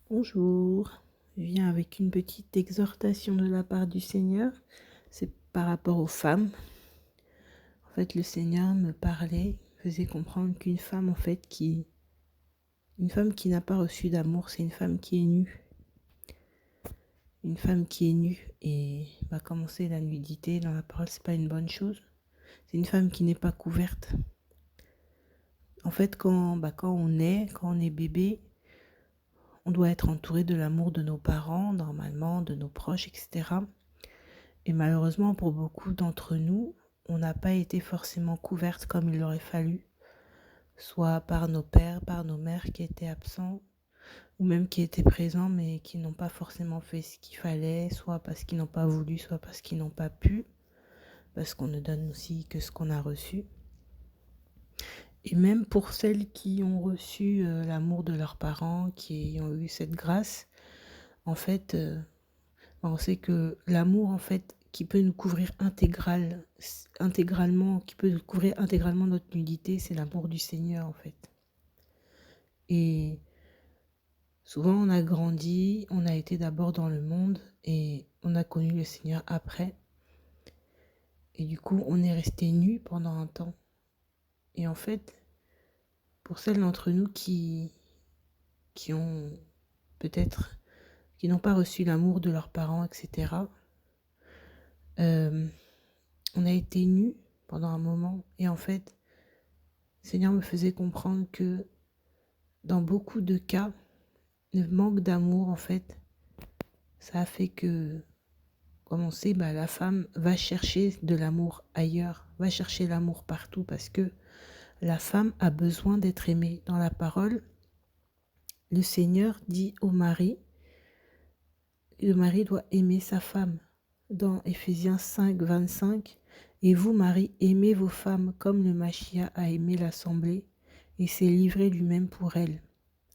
Bonjour, je viens avec une petite exhortation de la part du Seigneur. C'est par rapport aux femmes. En fait, le Seigneur me parlait, faisait comprendre qu'une femme, une femme qui n'a pas reçu d'amour, c'est une femme qui est nue. Une femme qui est nue et va commencer la nudité dans la parole, c'est pas une bonne chose. C'est une femme qui n'est pas couverte. En fait, quand on est bébé, on doit être entouré de l'amour de nos parents, normalement, de nos proches, etc. Et malheureusement, pour beaucoup d'entre nous, on n'a pas été forcément couverte comme il aurait fallu, soit par nos pères, par nos mères qui étaient absents, ou même qui étaient présents mais qui n'ont pas forcément fait ce qu'il fallait, soit parce qu'ils n'ont pas voulu, soit parce qu'ils n'ont pas pu, parce qu'on ne donne aussi que ce qu'on a reçu. Et même pour celles qui ont reçu l'amour de leurs parents, qui ont eu cette grâce, en fait, on sait que l'amour, en fait, qui peut nous couvrir intégralement, qui peut couvrir intégralement notre nudité, c'est l'amour du Seigneur, en fait. Et souvent, on a grandi, on a été d'abord dans le monde et on a connu le Seigneur après. Et du coup, on est resté nu pendant un temps. Et en fait, pour celles d'entre nous qui ont peut-être, qui n'ont pas reçu l'amour de leurs parents, etc., on a été nus pendant un moment. Et en fait, le Seigneur me faisait comprendre que dans beaucoup de cas, le manque d'amour, en fait, ça a fait que, comme on sait, la femme va chercher de l'amour ailleurs, va chercher l'amour partout parce que la femme a besoin d'être aimée. Dans la parole, le Seigneur dit au mari, le mari doit aimer sa femme. Dans Éphésiens 5, 25, et vous, maris, aimez vos femmes comme le Machia a aimé l'assemblée et s'est livré lui-même pour elle,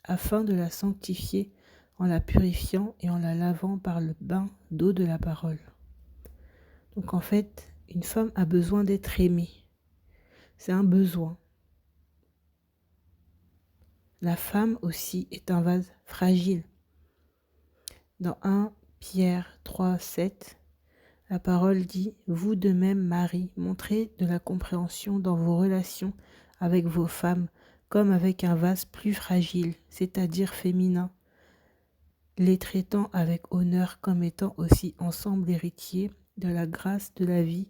afin de la sanctifier en la purifiant et en la lavant par le bain d'eau de la parole. Donc en fait, une femme a besoin d'être aimée. C'est un besoin. La femme aussi est un vase fragile. Dans 1 Pierre 3, 7, la parole dit « Vous de même, Marie, montrez de la compréhension dans vos relations avec vos femmes, comme avec un vase plus fragile, c'est-à-dire féminin, les traitant avec honneur comme étant aussi ensemble héritiers de la grâce de la vie,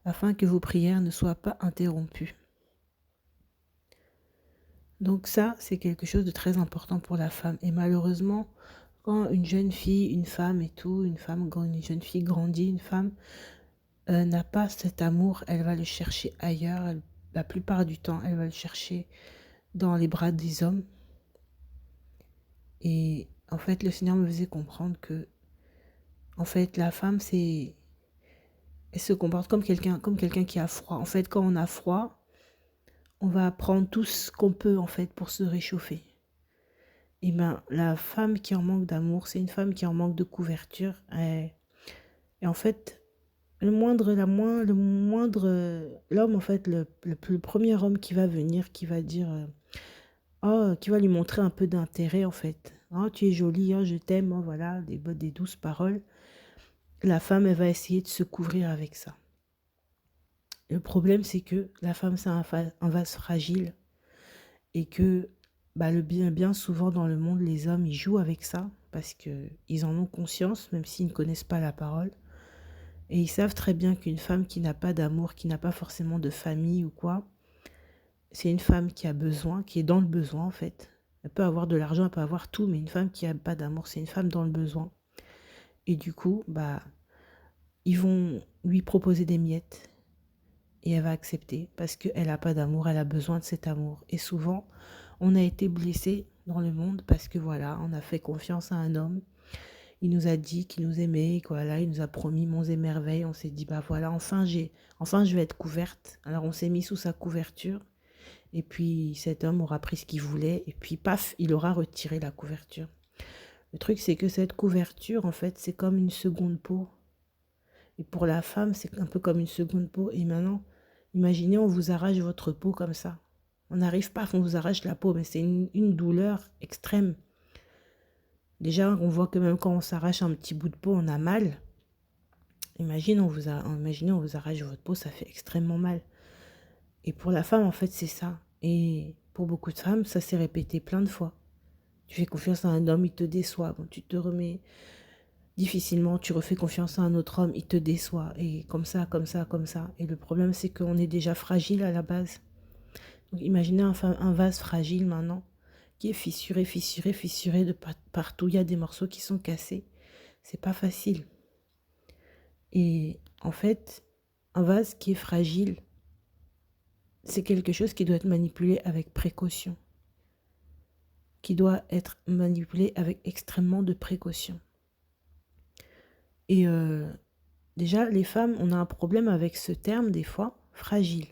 afin que vos prières ne soient pas interrompues. » Donc ça, c'est quelque chose de très important pour la femme. Et malheureusement, quand une jeune fille, une femme et tout, une jeune fille grandit, une femme n'a pas cet amour, elle va le chercher ailleurs. La plupart du temps, elle va le chercher dans les bras des hommes. Et en fait, le Seigneur me faisait comprendre que, en fait, la femme, elle se comporte comme quelqu'un qui a froid. En fait, quand on a froid, on va prendre tout ce qu'on peut, en fait, pour se réchauffer. Et la femme qui en manque d'amour, c'est une femme qui en manque de couverture. Et en fait, l'homme, en fait, le premier homme qui va venir, qui va dire, qui va lui montrer un peu d'intérêt, en fait. Oh, tu es jolie, oh, je t'aime, oh, voilà, des douces paroles. La femme, elle va essayer de se couvrir avec ça. Le problème, c'est que la femme, c'est un vase fragile et que bien souvent dans le monde, les hommes, ils jouent avec ça parce qu'ils en ont conscience, même s'ils ne connaissent pas la parole. Et ils savent très bien qu'une femme qui n'a pas d'amour, qui n'a pas forcément de famille ou quoi, c'est une femme qui a besoin, qui est dans le besoin en fait. Elle peut avoir de l'argent, elle peut avoir tout, mais une femme qui n'a pas d'amour, c'est une femme dans le besoin. Et du coup, ils vont lui proposer des miettes et elle va accepter parce qu'elle n'a pas d'amour, elle a besoin de cet amour. Et souvent, on a été blessé dans le monde parce que voilà, on a fait confiance à un homme. Il nous a dit qu'il nous aimait, voilà, il nous a promis monts et merveilles. On s'est dit, voilà, enfin je vais être couverte. Alors on s'est mis sous sa couverture. Et puis cet homme aura pris ce qu'il voulait. Et puis paf, il aura retiré la couverture. Le truc, c'est que cette couverture, en fait, c'est comme une seconde peau. Et pour la femme, c'est un peu comme une seconde peau. Et maintenant, imaginez, on vous arrache votre peau comme ça. On n'arrive pas, on vous arrache la peau, mais c'est une douleur extrême. Déjà, on voit que même quand on s'arrache un petit bout de peau, on a mal. Imaginez, on vous arrache votre peau, ça fait extrêmement mal. Et pour la femme, en fait, c'est ça. Et pour beaucoup de femmes, ça s'est répété plein de fois. Tu fais confiance à un homme, il te déçoit. Bon, tu te remets difficilement, tu refais confiance à un autre homme, il te déçoit. Et comme ça, comme ça, comme ça. Et le problème, c'est qu'on est déjà fragile à la base. Donc imaginez un vase fragile maintenant, qui est fissuré, fissuré, fissuré de partout. Il y a des morceaux qui sont cassés. C'est pas facile. Et en fait, un vase qui est fragile, c'est quelque chose qui doit être manipulé avec précaution, qui doit être manipulé avec extrêmement de précaution. Et déjà, les femmes, on a un problème avec ce terme des fois, fragile.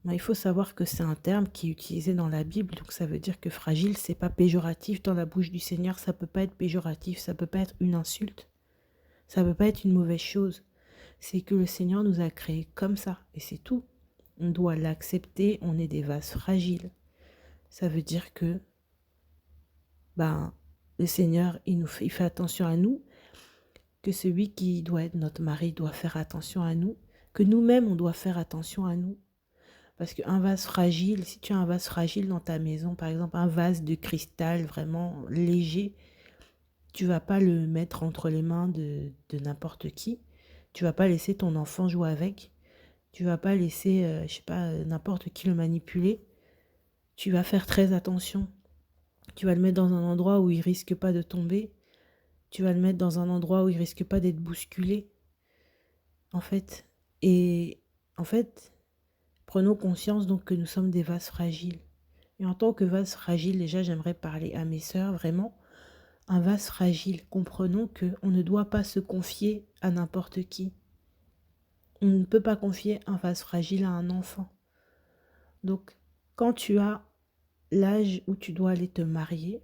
Mais il faut savoir que c'est un terme qui est utilisé dans la Bible, donc ça veut dire que fragile, c'est pas péjoratif dans la bouche du Seigneur, ça peut pas être péjoratif, ça peut pas être une insulte, ça peut pas être une mauvaise chose. C'est que le Seigneur nous a créés comme ça, et c'est tout. On doit l'accepter, on est des vases fragiles. Ça veut dire que le Seigneur, il fait attention à nous, que celui qui doit être notre mari doit faire attention à nous, que nous-mêmes, on doit faire attention à nous. Parce qu'un vase fragile, si tu as un vase fragile dans ta maison, par exemple un vase de cristal vraiment léger, tu vas pas le mettre entre les mains de n'importe qui. Tu vas pas laisser ton enfant jouer avec. Tu vas pas laisser, je sais pas, n'importe qui le manipuler. Tu vas faire très attention. Tu vas le mettre dans un endroit où il risque pas de tomber. Tu vas le mettre dans un endroit où il risque pas d'être bousculé. En fait, et en fait, prenons conscience donc que nous sommes des vases fragiles. Et en tant que vase fragile, déjà, j'aimerais parler à mes sœurs, vraiment. Un vase fragile, comprenons qu'on ne doit pas se confier à n'importe qui. On ne peut pas confier un vase fragile à un enfant. Donc, quand tu as l'âge où tu dois aller te marier,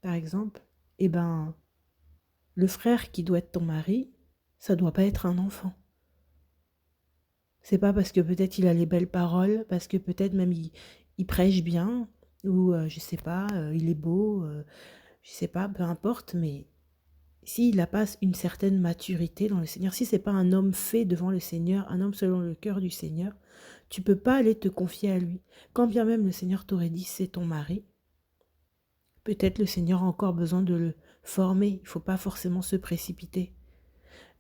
par exemple, eh ben, le frère qui doit être ton mari, ça doit pas être un enfant. C'est pas parce que peut-être il a les belles paroles, parce que peut-être même il prêche bien, ou je sais pas, il est beau, je sais pas, peu importe, mais s'il n'a pas une certaine maturité dans le Seigneur, si c'est pas un homme fait devant le Seigneur, un homme selon le cœur du Seigneur, tu peux pas aller te confier à lui. Quand bien même le Seigneur t'aurait dit c'est ton mari, peut-être le Seigneur a encore besoin de le former, il faut pas forcément se précipiter.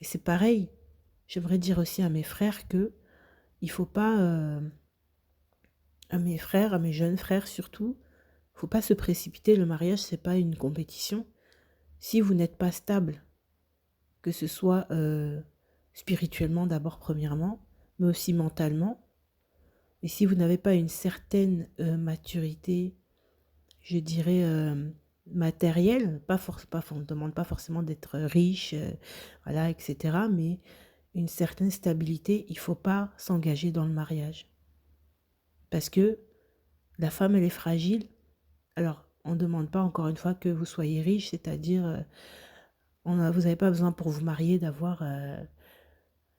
Et c'est pareil, j'aimerais dire aussi à mes frères que il faut pas, à mes frères, à mes jeunes frères surtout, faut pas se précipiter, le mariage c'est pas une compétition. Si vous n'êtes pas stable, que ce soit spirituellement d'abord premièrement, mais aussi mentalement. Et si vous n'avez pas une certaine maturité, je dirais matérielle, on ne demande pas forcément d'être riche, voilà, etc. Mais une certaine stabilité, il ne faut pas s'engager dans le mariage. Parce que la femme, elle est fragile. Alors, on ne demande pas encore une fois que vous soyez riche, c'est-à-dire, vous n'avez pas besoin pour vous marier d'avoir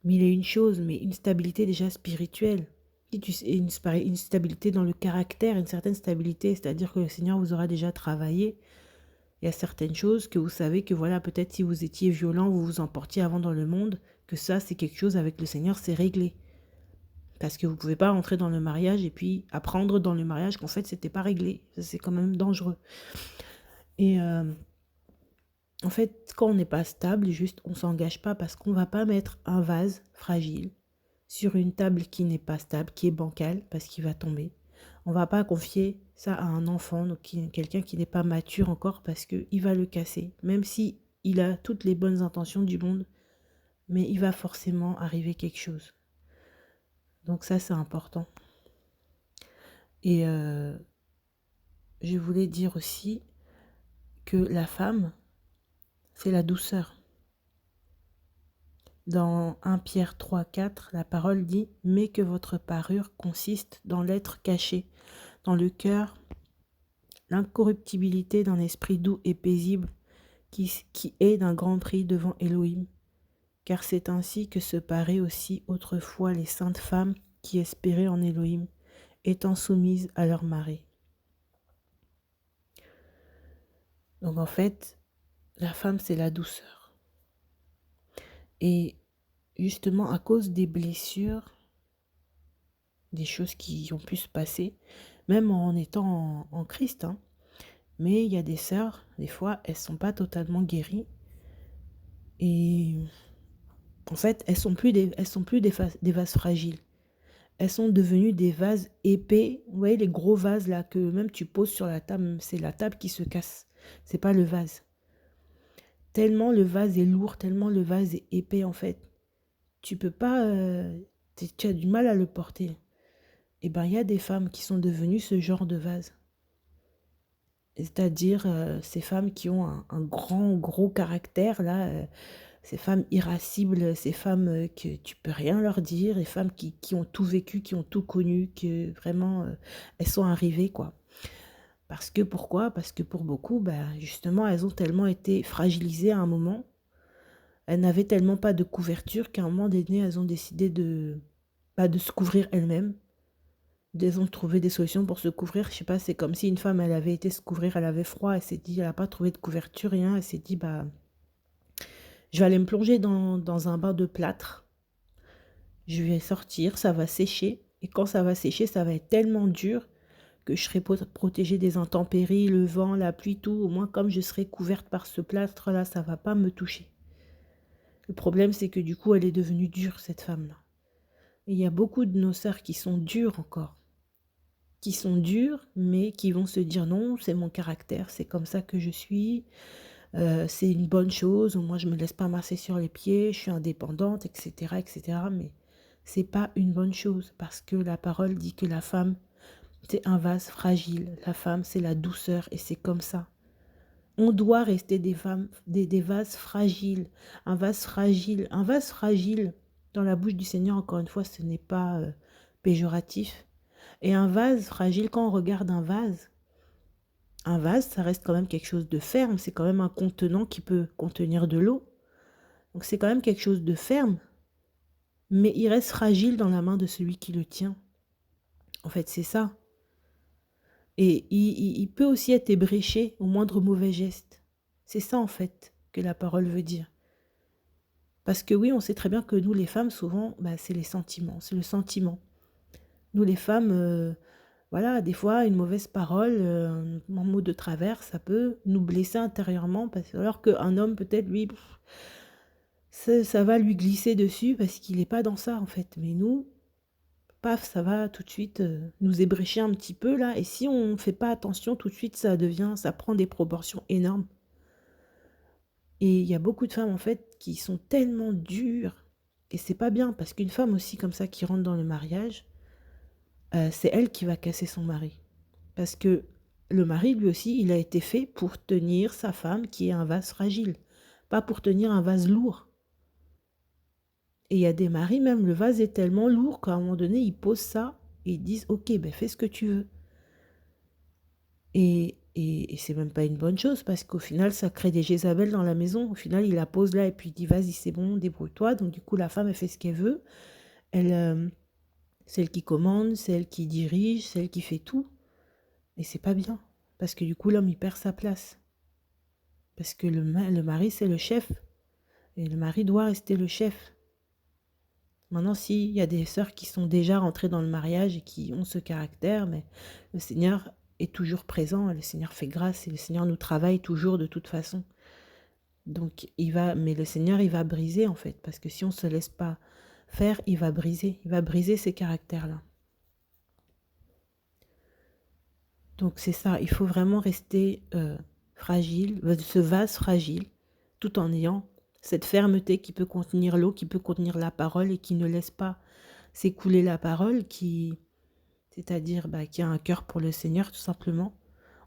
mille et une choses, mais une stabilité déjà spirituelle. Une stabilité dans le caractère, une certaine stabilité, c'est-à-dire que le Seigneur vous aura déjà travaillé. Il y a certaines choses que vous savez que voilà, peut-être si vous étiez violent, vous vous emportiez avant dans le monde, que ça c'est quelque chose avec le Seigneur, c'est réglé. Parce que vous ne pouvez pas rentrer dans le mariage et puis apprendre dans le mariage qu'en fait c'était pas réglé. Ça, c'est quand même dangereux. Et en fait, quand on n'est pas stable, juste on s'engage pas parce qu'on va pas mettre un vase fragile sur une table qui n'est pas stable, qui est bancale, parce qu'il va tomber. On va pas confier ça à un enfant, donc quelqu'un qui n'est pas mature encore, parce qu'il va le casser. Même si il a toutes les bonnes intentions du monde, mais il va forcément arriver quelque chose. Donc ça, c'est important. Et je voulais dire aussi que la femme, c'est la douceur. Dans 1 Pierre 3, 4, la parole dit « Mais que votre parure consiste dans l'être caché, dans le cœur, l'incorruptibilité d'un esprit doux et paisible qui est d'un grand prix devant Elohim. Car c'est ainsi que se paraient aussi autrefois les saintes femmes qui espéraient en Elohim, étant soumises à leur mari. » Donc en fait, la femme, c'est la douceur. Et justement, à cause des blessures, des choses qui ont pu se passer, même en étant en Christ, hein, mais il y a des sœurs, des fois, elles sont pas totalement guéries. Et en fait, elles sont plus des vases fragiles. Elles sont devenues des vases épais. Vous voyez les gros vases là que même tu poses sur la table, c'est la table qui se casse. C'est pas le vase. Tellement le vase est lourd, tellement le vase est épais en fait. Tu peux pas, tu as du mal à le porter. Et ben il y a des femmes qui sont devenues ce genre de vase. C'est-à-dire ces femmes qui ont un grand gros caractère là, ces femmes irascibles, ces femmes que tu peux rien leur dire, les femmes qui ont tout vécu, qui ont tout connu, que vraiment elles sont arrivées quoi. Parce que pourquoi? Parce que pour beaucoup, bah, justement, elles ont tellement été fragilisées à un moment, elles n'avaient tellement pas de couverture qu'à un moment donné, elles ont décidé de se couvrir elles-mêmes. Elles ont trouvé des solutions pour se couvrir. Je sais pas, c'est comme si une femme, elle avait été se couvrir, elle avait froid, elle s'est dit, elle n'a pas trouvé de couverture, rien. Elle s'est dit, bah, je vais aller me plonger dans un bain de plâtre. Je vais sortir, ça va sécher. Et quand ça va sécher, ça va être tellement dur que je serai protégée des intempéries, le vent, la pluie, tout. Au moins, comme je serai couverte par ce plâtre-là, ça va pas me toucher. Le problème, c'est que du coup, elle est devenue dure, cette femme-là. Et il y a beaucoup de nos sœurs qui sont dures encore. Qui sont dures, mais qui vont se dire non, c'est mon caractère, c'est comme ça que je suis, c'est une bonne chose, moi je me laisse pas masser sur les pieds, je suis indépendante, etc., etc. Mais c'est pas une bonne chose parce que la parole dit que la femme, c'est un vase fragile. La femme, c'est la douceur et c'est comme ça. On doit rester des femmes, des vases fragiles. Un vase fragile dans la bouche du Seigneur, encore une fois, ce n'est pas péjoratif. Et un vase fragile, quand on regarde un vase, ça reste quand même quelque chose de ferme. C'est quand même un contenant qui peut contenir de l'eau. Donc c'est quand même quelque chose de ferme, mais il reste fragile dans la main de celui qui le tient. En fait, c'est ça. Et il peut aussi être ébréché au moindre mauvais geste. C'est ça, en fait, que la parole veut dire. Parce que oui, on sait très bien que nous, les femmes, souvent, bah, c'est les sentiments, c'est le sentiment. Nous, les femmes, voilà, des fois, une mauvaise parole, un mot de travers, ça peut nous blesser intérieurement, alors qu'un homme, peut-être, lui, ça va lui glisser dessus parce qu'il n'est pas dans ça, en fait. Mais nous, paf, ça va tout de suite nous ébrécher un petit peu, là. Et si on ne fait pas attention, tout de suite, ça prend des proportions énormes. Et il y a beaucoup de femmes, en fait, qui sont tellement dures. Et c'est pas bien, parce qu'une femme aussi, comme ça, qui rentre dans le mariage, c'est elle qui va casser son mari. Parce que le mari, lui aussi, il a été fait pour tenir sa femme qui est un vase fragile, pas pour tenir un vase lourd. Et il y a des maris, même le vase est tellement lourd qu'à un moment donné, ils posent ça et ils disent ok, ben fais ce que tu veux. Et c'est même pas une bonne chose parce qu'au final, ça crée des Jézabel dans la maison. Au final, il la pose là et puis il dit vas-y, c'est bon, débrouille-toi. Donc du coup, la femme, elle fait ce qu'elle veut. Elle, c'est elle qui commande, c'est elle qui dirige, c'est elle qui fait tout. Et c'est pas bien. Parce que du coup, l'homme, il perd sa place. Parce que le mari, c'est le chef. Et le mari doit rester le chef. Maintenant, s'il y a des sœurs qui sont déjà rentrées dans le mariage et qui ont ce caractère, mais le Seigneur est toujours présent, le Seigneur fait grâce et le Seigneur nous travaille toujours de toute façon. Donc, mais le Seigneur, il va briser en fait, parce que si on ne se laisse pas faire, il va briser ces caractères-là. Donc, c'est ça, il faut vraiment rester fragile, ce vase fragile, tout en ayant cette fermeté qui peut contenir l'eau, qui peut contenir la parole et qui ne laisse pas s'écouler la parole, c'est-à-dire qui a un cœur pour le Seigneur tout simplement.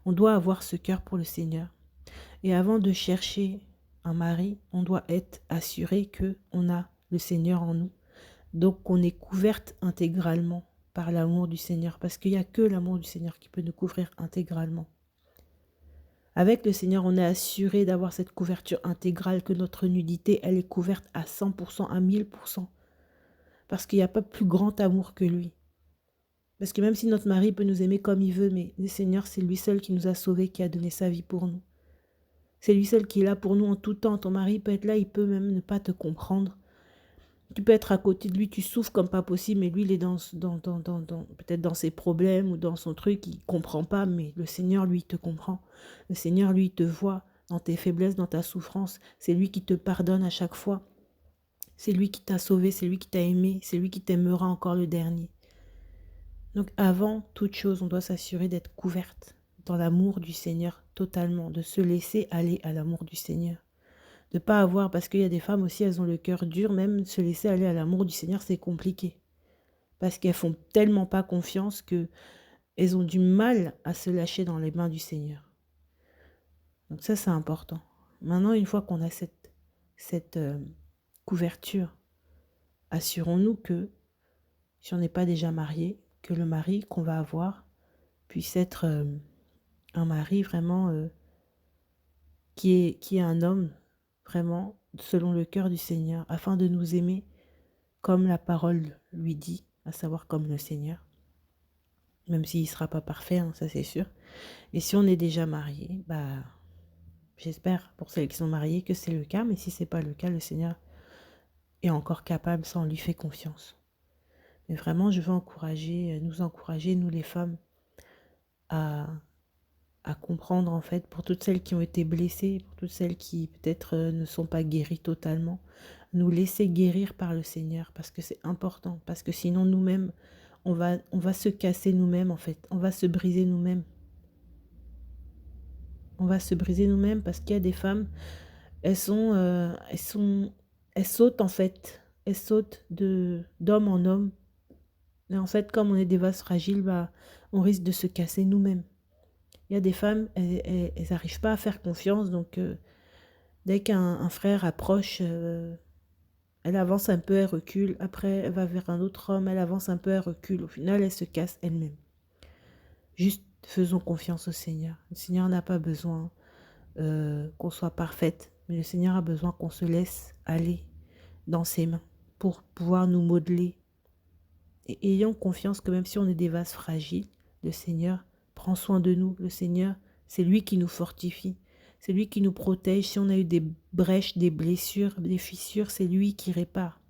On doit avoir ce cœur pour le Seigneur. Et avant de chercher un mari, on doit être assuré qu'on a le Seigneur en nous. Donc qu'on est couverte intégralement par l'amour du Seigneur, parce qu'il n'y a que l'amour du Seigneur qui peut nous couvrir intégralement. Avec le Seigneur, on est assuré d'avoir cette couverture intégrale, que notre nudité, elle est couverte à 100%, à 1000%. Parce qu'il n'y a pas plus grand amour que lui. Parce que même si notre mari peut nous aimer comme il veut, mais le Seigneur, c'est lui seul qui nous a sauvés, qui a donné sa vie pour nous. C'est lui seul qui est là pour nous en tout temps. Ton mari peut être là, il peut même ne pas te comprendre. Tu peux être à côté de lui, tu souffres comme pas possible, mais lui, il est peut-être dans ses problèmes ou dans son truc, il comprend pas, mais le Seigneur, lui, te comprend. Le Seigneur, lui, te voit dans tes faiblesses, dans ta souffrance. C'est lui qui te pardonne à chaque fois. C'est lui qui t'a sauvé, c'est lui qui t'a aimé, c'est lui qui t'aimera encore le dernier. Donc avant toute chose, on doit s'assurer d'être couverte dans l'amour du Seigneur totalement, de se laisser aller à l'amour du Seigneur. De pas avoir, parce qu'il y a des femmes aussi, elles ont le cœur dur, même se laisser aller à l'amour du Seigneur, c'est compliqué. Parce qu'elles font tellement pas confiance que elles ont du mal à se lâcher dans les mains du Seigneur. Donc ça, c'est important. Maintenant, une fois qu'on a cette couverture, assurons-nous que, si on n'est pas déjà marié, que le mari qu'on va avoir puisse être un mari vraiment qui est un homme vraiment selon le cœur du Seigneur, afin de nous aimer comme la parole lui dit, à savoir comme le Seigneur, même s'il ne sera pas parfait, hein, ça c'est sûr. Et si on est déjà marié, bah, j'espère pour celles qui sont mariées que c'est le cas, mais si ce n'est pas le cas, le Seigneur est encore capable, ça on lui fait confiance. Mais vraiment, je veux encourager, nous les femmes, à, à comprendre en fait, pour toutes celles qui ont été blessées, pour toutes celles qui peut-être ne sont pas guéries totalement, nous laisser guérir par le Seigneur, parce que c'est important, parce que sinon nous-mêmes, on va se casser nous-mêmes en fait, on va se briser nous-mêmes. On va se briser nous-mêmes parce qu'il y a des femmes, elles sautent en fait, elles sautent d'homme en homme. Et en fait, comme on est des vases fragiles, bah, on risque de se casser nous-mêmes. Il y a des femmes, elles n'arrivent pas à faire confiance, donc dès qu'un frère approche, elle avance un peu, elle recule. Après, elle va vers un autre homme, elle avance un peu, elle recule. Au final, elle se casse elle-même. Juste faisons confiance au Seigneur. Le Seigneur n'a pas besoin qu'on soit parfaite, mais le Seigneur a besoin qu'on se laisse aller dans ses mains pour pouvoir nous modeler. Et ayons confiance que même si on est des vases fragiles, le Seigneur prend soin de nous. Le Seigneur, c'est lui qui nous fortifie. C'est lui qui nous protège. Si on a eu des brèches, des blessures, des fissures, c'est lui qui répare.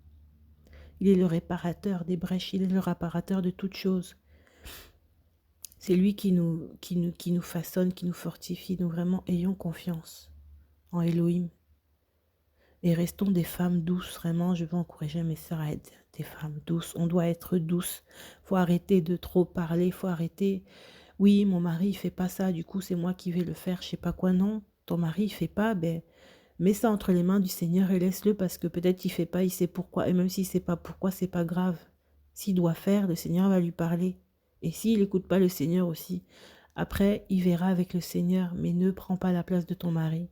Il est le réparateur des brèches, il est le réparateur de toutes choses. C'est lui qui nous façonne, qui nous fortifie. Donc vraiment, ayons confiance en Elohim. Et restons des femmes douces, vraiment, je veux encourager mes sœurs à être des femmes douces. On doit être douce. Faut arrêter de trop parler, faut arrêter. Oui, mon mari, il fait pas ça, du coup, c'est moi qui vais le faire, je sais pas quoi. Non, ton mari, il fait pas, ben, mets ça entre les mains du Seigneur et laisse-le parce que peut-être il fait pas, il sait pourquoi. Et même s'il sait pas pourquoi, c'est pas grave. S'il doit faire, le Seigneur va lui parler. Et s'il n'écoute pas le Seigneur aussi, après, il verra avec le Seigneur, mais ne prends pas la place de ton mari.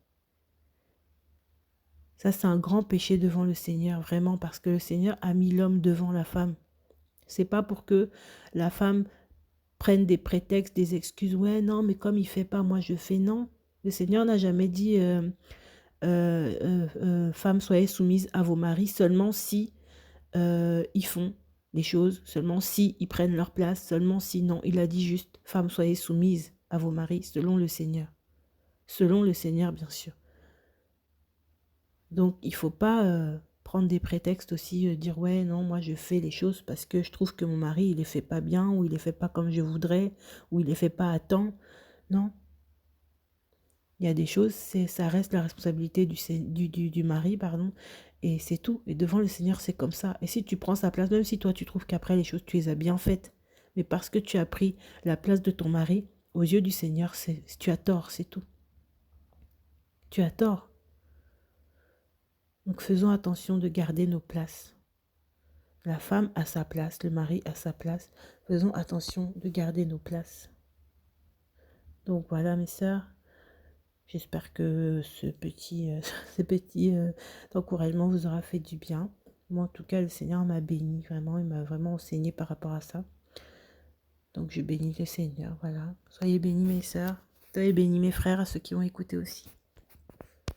Ça, c'est un grand péché devant le Seigneur, vraiment, parce que le Seigneur a mis l'homme devant la femme. C'est pas pour que la femme prenne des prétextes, des excuses. Ouais, non, mais comme il fait pas, moi je fais. Non. Le Seigneur n'a jamais dit femmes, soyez soumises à vos maris seulement si ils font les choses, seulement si ils prennent leur place, seulement si non. Il a dit juste femmes, soyez soumises à vos maris selon le Seigneur. Selon le Seigneur, bien sûr. Donc, il ne faut pas prendre des prétextes aussi, dire ouais, non, moi je fais les choses parce que je trouve que mon mari, il les fait pas bien, ou il les fait pas comme je voudrais, ou il les fait pas à temps. Non. Il y a des choses, ça reste la responsabilité du mari, pardon, et c'est tout. Et devant le Seigneur, c'est comme ça. Et si tu prends sa place, même si toi tu trouves qu'après les choses, tu les as bien faites, mais parce que tu as pris la place de ton mari, aux yeux du Seigneur, tu as tort, c'est tout. Tu as tort. Donc faisons attention de garder nos places. La femme a sa place, le mari a sa place. Faisons attention de garder nos places. Donc voilà mes sœurs, j'espère que ce petit encouragement vous aura fait du bien. Moi en tout cas, le Seigneur m'a béni vraiment, il m'a vraiment enseigné par rapport à ça. Donc je bénis le Seigneur, voilà. Soyez bénis mes sœurs, soyez bénis mes frères, à ceux qui ont écouté aussi.